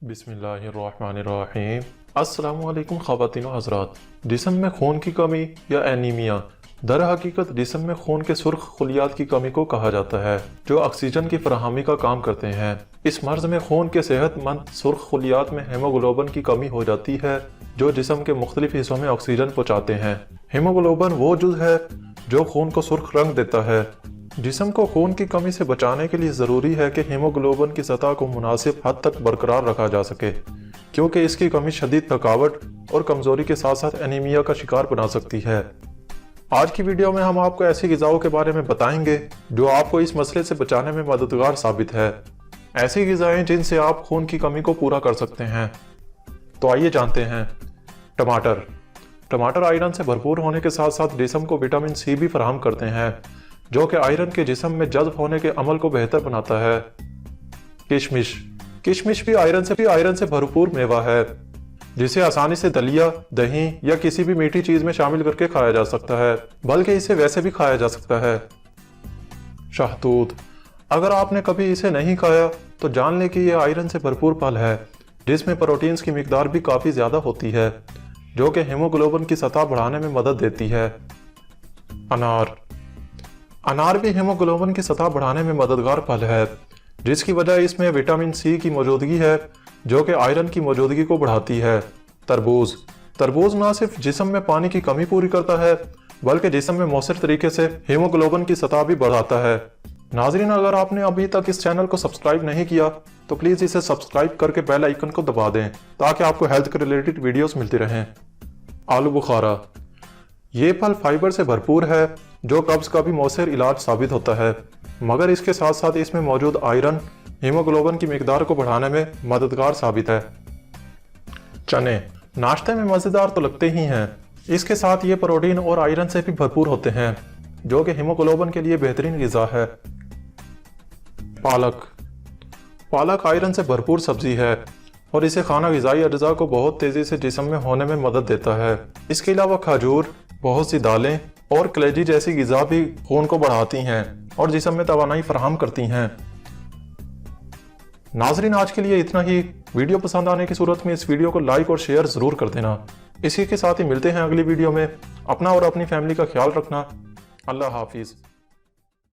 बिस्मिल्लाहिर्रहमानिर्रहीम। अस्सलामु अलैकुम ख़वातीन व हज़रात। जिस्म में खून की कमी या एनीमिया दर हकीकत जिस्म में खून के सुर्ख खुलियात की कमी को कहा जाता है, जो ऑक्सीजन की फराहमी का काम करते हैं। इस मर्ज में खून के सेहतमंद सुर्ख खुलियात में हीमोग्लोबिन की कमी हो जाती है, जो जिस्म के मुख्तलिफ हिस्सों में ऑक्सीजन पहुँचाते हैं। हीमोग्लोबिन वो जुज़ है जो खून को सुर्ख रंग देता है। जिस्म को खून की कमी से बचाने के लिए ज़रूरी है कि हीमोग्लोबिन की सतह को मुनासिब हद तक बरकरार रखा जा सके, क्योंकि इसकी कमी शदीद थकावट और कमज़ोरी के साथ साथ एनीमिया का शिकार बना सकती है। आज की वीडियो में हम आपको ऐसी ग़िज़ाओं के बारे में बताएंगे जो आपको इस मसले से बचाने में मददगार साबित है। ऐसी ग़िज़ाएँ जिनसे आप खून की कमी को पूरा कर सकते हैं। तो आइए जानते हैं। टमाटर आयरन से भरपूर होने के साथ साथ जिस्म को विटामिन सी भी फराहम करते हैं, जो कि आयरन के जिस्म में जज़्ब होने के अमल को बेहतर बनाता है। किशमिश भी आयरन से भरपूर मेवा है, जिसे आसानी से दलिया, दही या किसी भी मीठी चीज में शामिल करके खाया जा सकता है, बल्कि इसे वैसे भी खाया जा सकता है। शहतूत, अगर आपने कभी इसे नहीं खाया तो जान लें कि यह आयरन से भरपूर फल है, जिसमें प्रोटीन्स की मिकदार भी काफ़ी ज़्यादा होती है, जो कि हीमोग्लोबिन की सतह बढ़ाने में मदद देती है। अनार भी हीमोग्लोबिन की सतह बढ़ाने में मददगार फल है, जिसकी वजह इसमें विटामिन सी की मौजूदगी है, जो कि आयरन की मौजूदगी को बढ़ाती है। तरबूज न सिर्फ जिस्म में पानी की कमी पूरी करता है, बल्कि जिस्म में मौसर तरीके से हीमोग्लोबिन की सतह भी बढ़ाता है। नाज़रीन, अगर आपने अभी तक इस चैनल को सब्सक्राइब नहीं किया तो प्लीज़ इसे सब्सक्राइब करके बेल आइकन को दबा दें, ताकि आपको हेल्थ के रिलेटेड वीडियोस मिलती रहें। आलू बुखारा, ये फल फाइबर से भरपूर है, जो कब्ज का भी मौसर इलाज साबित होता है, मगर इसके साथ साथ इसमें मौजूद आयरन हीमोग्लोबिन की मिकदार को बढ़ाने में मददगार साबित है। चने नाश्ते में मज़ेदार तो लगते ही हैं, इसके साथ ये प्रोटीन और आयरन से भी भरपूर होते हैं, जो कि हीमोग्लोबिन के लिए बेहतरीन ग़िज़ा है। पालक आयरन से भरपूर सब्जी है और इसे खाना ग़िज़ाई अज्जा को बहुत तेज़ी से जिस्म में होने में मदद देता है। इसके अलावा खजूर, बहुत सी दालें और कलेजी जैसी ग़िज़ा भी खून को बढ़ाती हैं और जिस्म में तवानाई फराहम करती हैं। नाज़रीन, आज के लिए इतना ही। वीडियो पसंद आने की सूरत में इस वीडियो को लाइक और शेयर ज़रूर कर देना। इसी के साथ ही मिलते हैं अगली वीडियो में। अपना और अपनी फैमिली का ख्याल रखना। अल्लाह हाफिज़।